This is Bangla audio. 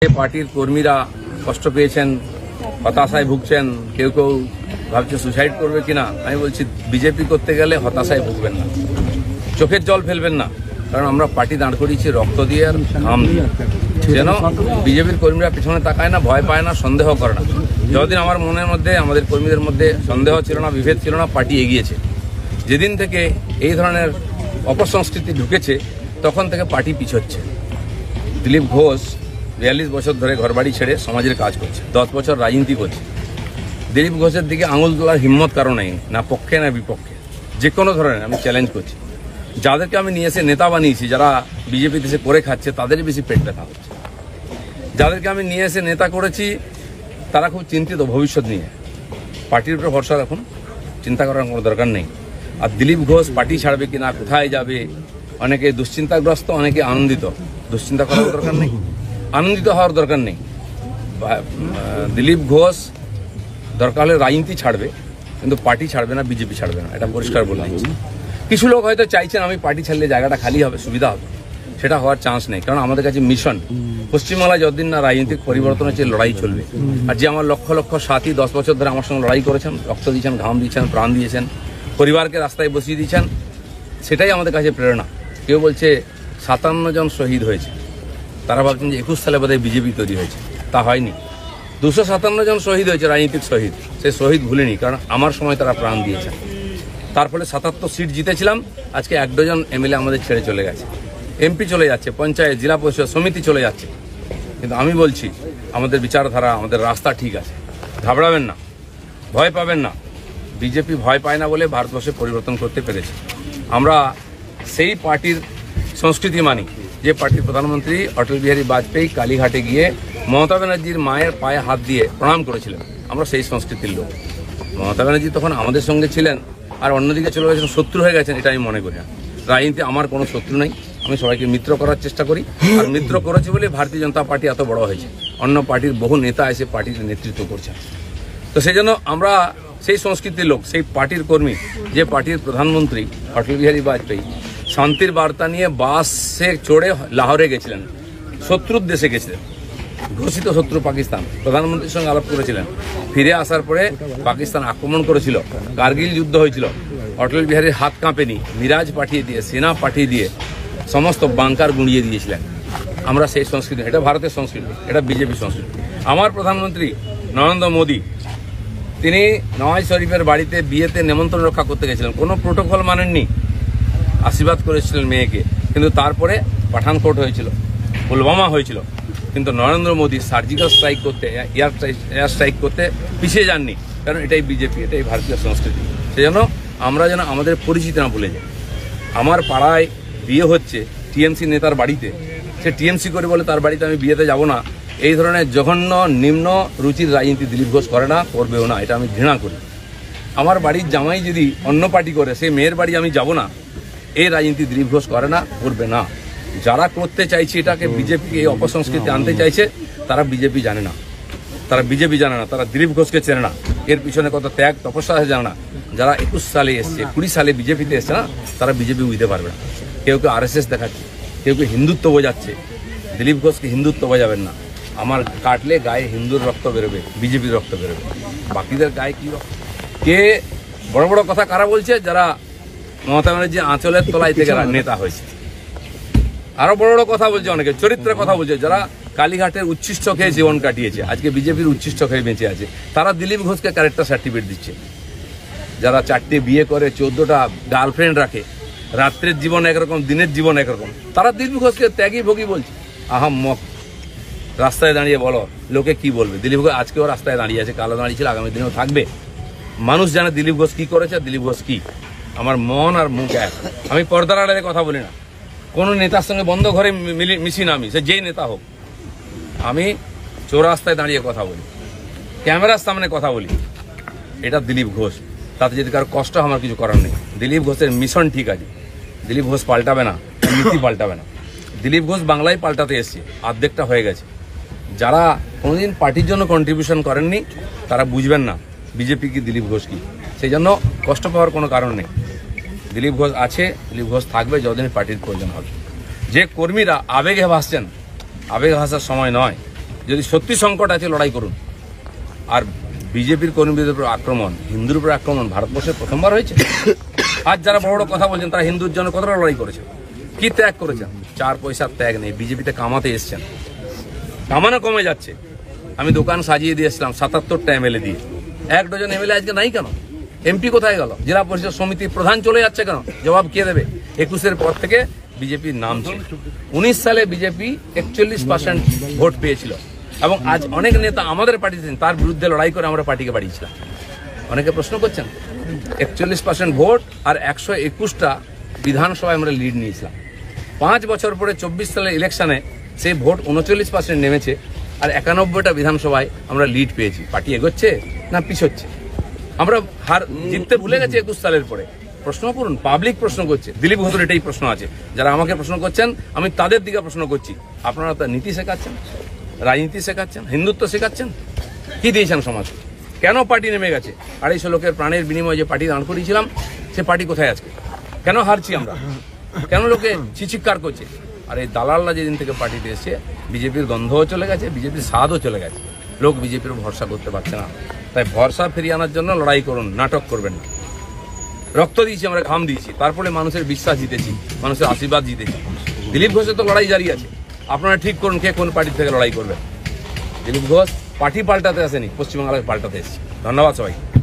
পার্টির কর্মীরা কষ্ট পেয়েছেন, হতাশায় ভুগছেন, কেউ কেউ ভাবছে সুসাইড করবে কিনা। আমি বলছি বিজেপি করতে গেলে হতাশায় ভুগবেন না, চোখের জল ফেলবেন না, কারণ আমরা পার্টি দাঁড় করিয়েছি রক্ত দিয়ে আর ঘাম দিয়ে। যেন বিজেপির কর্মীরা পিছনে তাকায় না, ভয় পায় না, সন্দেহ করে না। যতদিন আমার মনের মধ্যে, আমাদের কর্মীদের মধ্যে সন্দেহ ছিল না, বিভেদ ছিল না, পার্টি এগিয়েছে। যেদিন থেকে এই ধরনের অপসংস্কৃতি ঢুকেছে তখন থেকে পার্টি পিছোচ্ছে। দিলীপ ঘোষ 42 বছর ধরে ঘরবাড়ি ছেড়ে সমাজের কাজ করছে, 10 বছর রাজনীতি করছে। দিলীপ ঘোষের দিকে আঙুল তোলার হিম্মত কারো নেই, না পক্ষে না বিপক্ষে। যে কোনো ধরনের আমি চ্যালেঞ্জ করছি। যাদেরকে আমি নিয়ে এসে নেতা বানিয়েছি, যারা বিজেপিতে এসে করে খাচ্ছে, তাদেরই বেশি পেট ব্যথা হচ্ছে। যাদেরকে আমি নিয়ে এসে নেতা করেছি তারা খুব চিন্তিত ভবিষ্যৎ নিয়ে। পার্টির উপরে ভরসা রাখুন, চিন্তা করার কোনো দরকার নেই। আর দিলীপ ঘোষ পার্টি ছাড়বে কিনা, কোথায় যাবে, অনেকে দুশ্চিন্তাগ্রস্ত, অনেকে আনন্দিত। দুশ্চিন্তা করার দরকার নেই, আনন্দিত হওয়ার দরকার নেই। দিলীপ ঘোষ দরকার হলে রাজনীতি ছাড়বে, কিন্তু পার্টি ছাড়বে না, বিজেপি ছাড়বে না, এটা পরিষ্কার বলে দিচ্ছি। কিছু লোক হয়তো চাইছেন আমি পার্টি ছাড়লে জায়গাটা খালি হবে, সুবিধা হবে। সেটা হওয়ার চান্স নেই, কারণ আমাদের কাছে মিশন পশ্চিমবাংলায় যতদিন না রাজনৈতিক পরিবর্তন হচ্ছে, লড়াই চলবে। আর যে আমার লক্ষ লক্ষ সাথী 10 বছর ধরে আমার সঙ্গে লড়াই করেছেন, রক্ত দিয়েছেন, ঘাম দিয়েছেন, প্রাণ দিয়েছেন, পরিবারকে রাস্তায় বসিয়ে দিয়েছেন, সেটাই আমাদের কাছে প্রেরণা। কেউ বলছে 57 জন শহীদ হয়েছে, তারা ভাবছেন যে 21 সালে বোধহয় বিজেপি তৈরি হয়েছে। তা হয়নি, 257 জন শহীদ হয়েছে, রাজনীতিক শহীদ। সেই শহীদ ভুলেনি, কারণ আমার সময় তারা প্রাণ দিয়েছেন। তার ফলে 77 সিট জিতেছিলাম। আজকে 1 ডজন এমএলএ আমাদের ছেড়ে চলে গেছে, এমপি চলে যাচ্ছে, পঞ্চায়েত, জেলা পরিষদ সমিতি চলে যাচ্ছে। কিন্তু আমি বলছি আমাদের বিচারধারা, আমাদের রাস্তা ঠিক আছে, ঘাবড়াবেন না, ভয় পাবেন না। বিজেপি ভয় পায় না বলে ভারতবর্ষে পরিবর্তন করতে পেরেছে। আমরা সেই পার্টির সংস্কৃতি মানি যে পার্টির প্রধানমন্ত্রী অটল বিহারী বাজপেয়ী কালীঘাটে গিয়ে মমতা ব্যানার্জির মায়ের পায়ে হাত দিয়ে প্রণাম করেছিলেন। আমরা সেই সংস্কৃতির লোক। মমতা ব্যানার্জি তখন আমাদের সঙ্গে ছিলেন, আর অন্যদিকে চলে গেছেন, শত্রু হয়ে গেছেন, এটা আমি মনে করি না। রাজনীতি আমার কোনো শত্রু নেই, আমি সবাইকে মিত্র করার চেষ্টা করি। আর মিত্র করেছি বলে ভারতীয় জনতা পার্টি এত বড় হয়েছে। অন্য পার্টির বহু নেতা এসে পার্টির নেতৃত্ব করছেন। তো সেই জন্য আমরা সেই সংস্কৃতির লোক, সেই পার্টির কর্মী যে পার্টির প্রধানমন্ত্রী অটল বিহারী বাজপেয়ী শান্তির বার্তা নিয়ে বাসে চড়ে লাহোরে গেছিলেন, শত্রুর দেশে গেছিলেন, ঘোষিত শত্রু পাকিস্তান। প্রধানমন্ত্রীর সঙ্গে আলাপ করেছিলেন। ফিরে আসার পরে পাকিস্তান আক্রমণ করেছিল, কার্গিল যুদ্ধ হয়েছিল। অটল বিহারীর হাত কাঁপেনি, মিরাজ পাঠিয়ে দিয়ে, সেনা পাঠিয়ে দিয়ে সমস্ত বাংকার গুঁড়িয়ে দিয়েছিলেন। আমরা সেই সংস্কৃতি, এটা ভারতের সংস্কৃতি, এটা বিজেপি সংস্কৃতি। আমার প্রধানমন্ত্রী নরেন্দ্র মোদী, তিনি নওয়াজ শরীফের বাড়িতে বিয়েতে নেমন্ত্রণ রক্ষা করতে গেছিলেন, কোনো প্রোটোকল মানেননি, আশীর্বাদ করেছিলেন মেয়েকে। কিন্তু তারপরে পাঠানকোট হয়েছিল, পুলওয়ামা হয়েছিল, কিন্তু নরেন্দ্র মোদী সার্জিক্যাল স্ট্রাইক করতে, এয়ার স্ট্রাইক করতে পিছিয়ে যাননি, কারণ এটাই বিজেপি, এটাই ভারতীয় সংস্কৃতি। সেজন্য আমরা যেন আমাদের পরিচিতি না ভুলে যাই। আমার পাড়ায় বিয়ে হচ্ছে টিএমসি নেতার বাড়িতে, সে টিএমসি করে বলে তার বাড়িতে আমি বিয়েতে যাব না। এই ধরনের জঘন্য নিম্ন রুচির রাজনীতি দিলীপ ঘোষ করে না, করবেও না, এটা আমি ঘৃণা করি। আমার বাড়ির জামাই যদি অন্য পার্টি করে, সেই মেয়ের বাড়ি আমি যাব না, এই রাজনীতি দিলীপ ঘোষ করে না, করবে না। যারা করতে চাইছে এটাকে, বিজেপি এই অপসংস্কৃতি আনতে চাইছে, তারা বিজেপি জানে না, তারা বিজেপি জানে না, তারা দিলীপ ঘোষকে চেনে না, এর পিছনে কত ত্যাগ তপস্যা আছে জানে না। যারা 21 সালে এসছে, 20 সালে বিজেপিতে এসছে না, তারা বিজেপি বুঝতে পারবে না। কেউ কেউ RSS দেখাচ্ছে, কেউ কেউ হিন্দুত্ব বোঝাচ্ছে। দিলীপ ঘোষকে হিন্দুত্ব বোঝাবেন না। আমার কাটলে গায়ে হিন্দুর রক্ত বেরোবে, বিজেপির রক্ত বেরোবে, বাকিদের গায়ে কি রক্ত? কে বড় বড় কথা কারা বলছে? যারা মমতা ব্যানার্জি আঁচলের তলায় থেকে নেতা হয়েছে। আরো বড় বড় কথা বলছে, অনেকে চরিত্রের কথা বলছে, যারা কালীঘাটের উচ্ছিষ্ট খেয়ে জীবন কাটিয়েছে, আজকে বিজেপির উচ্ছিষ্ট খেয়ে বেঁচে আছে, তারা দিলীপ ঘোষকে ক্যারেক্টার সার্টিফিকেট দিচ্ছে। যারা 4টে বিয়ে করে, 14টা গার্লফ্রেন্ড রাখে, রাত্রের জীবন একরকম, দিনের জীবন একরকম, তারা দিলীপ ঘোষকে ত্যাগী ভোগী বলছে। আহাম্মক। রাস্তায় দাঁড়িয়ে বলো, লোকে কি বলবে? দিলীপ ঘোষ আজকেও রাস্তায় দাঁড়িয়ে আছে, কালো দাঁড়িয়েছিল, আগামী দিনেও থাকবে। মানুষ জানে দিলীপ ঘোষ কি করেছে, দিলীপ ঘোষ কি। আমার মন আর মুখ এক। আমি পর্দার আড়ালে কথা বলি না, কোনো নেতার সঙ্গে বন্ধ ঘরে মিশি না, আমি সে যেই নেতা হোক। আমি চৌরাস্তায় দাঁড়িয়ে কথা বলি, ক্যামেরার সামনে কথা বলি। এটা দিলীপ ঘোষ। তাতে যদি কারো কষ্ট, আমার কিছু করার নেই। দিলীপ ঘোষের মিশন ঠিক আছে, দিলীপ ঘোষ পাল্টাবে না, নীতি পাল্টাবে না। দিলীপ ঘোষ বাংলায় পাল্টাতে এসছে, অর্ধেকটা হয়ে গেছে। যারা কোনোদিন পার্টির জন্য কন্ট্রিবিউশন করেননি, তারা বুঝবেন না বিজেপি কি, দিলীপ ঘোষ কি। সেই জন্য কষ্ট পাওয়ার কোনো কারণ নেই। দিলীপ ঘোষ আছে, দিলীপ ঘোষ থাকবে যতদিন পার্টির প্রয়োজন হবে। যে কর্মীরা আবেগে ভাসছেন, আবেগে ভাসার সময় নয়। যদি সত্যি সংকট আছে লড়াই করুন। আর বিজেপির কর্মীদের উপর আক্রমণ, হিন্দুর উপর আক্রমণ ভারতবর্ষে প্রথমবার হয়েছে। আজ যারা বড় বড় কথা বলছেন তারা হিন্দুর জন্য কতটা লড়াই করেছেন, কি ত্যাগ করেছেন? 4 পয়সার ত্যাগ নেই। বিজেপিতে কামাতে এসছেন, কামানো কমে যাচ্ছে। আমি দোকান সাজিয়ে দিয়েছিলাম 77টা এমএলএ দিয়ে, 1 ডজন এমএলএ আজকে নাই কেন? এমপি কোথায় গেল? জেলা পরিষদ সমিতির প্রধান চলে যাচ্ছে কেন? জবাব কে দেবে? 21-এর পর থেকে বিজেপির নামছে। 19 সালে বিজেপি 41% ভোট পেয়েছিল এবং আজ অনেক নেতা আমাদের পার্টিতে তার বিরুদ্ধে লড়াই করে আমরা পার্টিকে বাড়িয়েছিলাম। অনেকে প্রশ্ন করছেন 41% ভোট আর 121টা বিধানসভায় আমরা লিড নিয়েছিলাম। 5 বছর পরে 24 সালের ইলেকশনে সেই ভোট 39% নেমেছে আর 91টা বিধানসভায় আমরা লিড পেয়েছি। পার্টি এগোচ্ছে না পিছোচ্ছে? আমরা জিততে ভুলে গেছি 21 সালের পরে। প্রশ্ন করুন, পাবলিক প্রশ্ন করছে। দিলীপ ঘোষের এটাই প্রশ্ন আছে। যারা আমাকে প্রশ্ন করছেন আমি তাদের দিকে প্রশ্ন করছি। আপনারা তো নীতি শেখাচ্ছেন, রাজনীতি শেখাচ্ছেন, হিন্দুত্ব শেখাচ্ছেন, কি দিয়েছেন সমাজকে? কেন পার্টি নেমে গেছে? 250 লোকের প্রাণের বিনিময়ে যে পার্টি দাঁড় করিয়েছিলাম সে পার্টি কোথায় আজকে? কেন হারছি আমরা? কেন লোকে চিৎকার করছে? আর এই দালালরা যেদিন থেকে পার্টিতে এসছে বিজেপির গন্ধও চলে গেছে, বিজেপির স্বাদও চলে গেছে। লোক বিজেপির ভরসা করতে পারছে না। তাই ভরসা ফিরিয়ে আনার জন্য লড়াই করুন, নাটক করবেন না। রক্ত দিয়েছি আমরা, ঘাম দিয়েছি, তারপরে মানুষের বিশ্বাস জিতেছি, মানুষের আশীর্বাদ জিতেছি। দিলীপ ঘোষের তো লড়াই জারি আছে। আপনারা ঠিক করুন কে কোন পার্টি থেকে লড়াই করবেন। দিলীপ ঘোষ পার্টি পাল্টাতে আসেনি, পশ্চিমবাংলাকে পাল্টাতে এসেছে। ধন্যবাদ সবাই।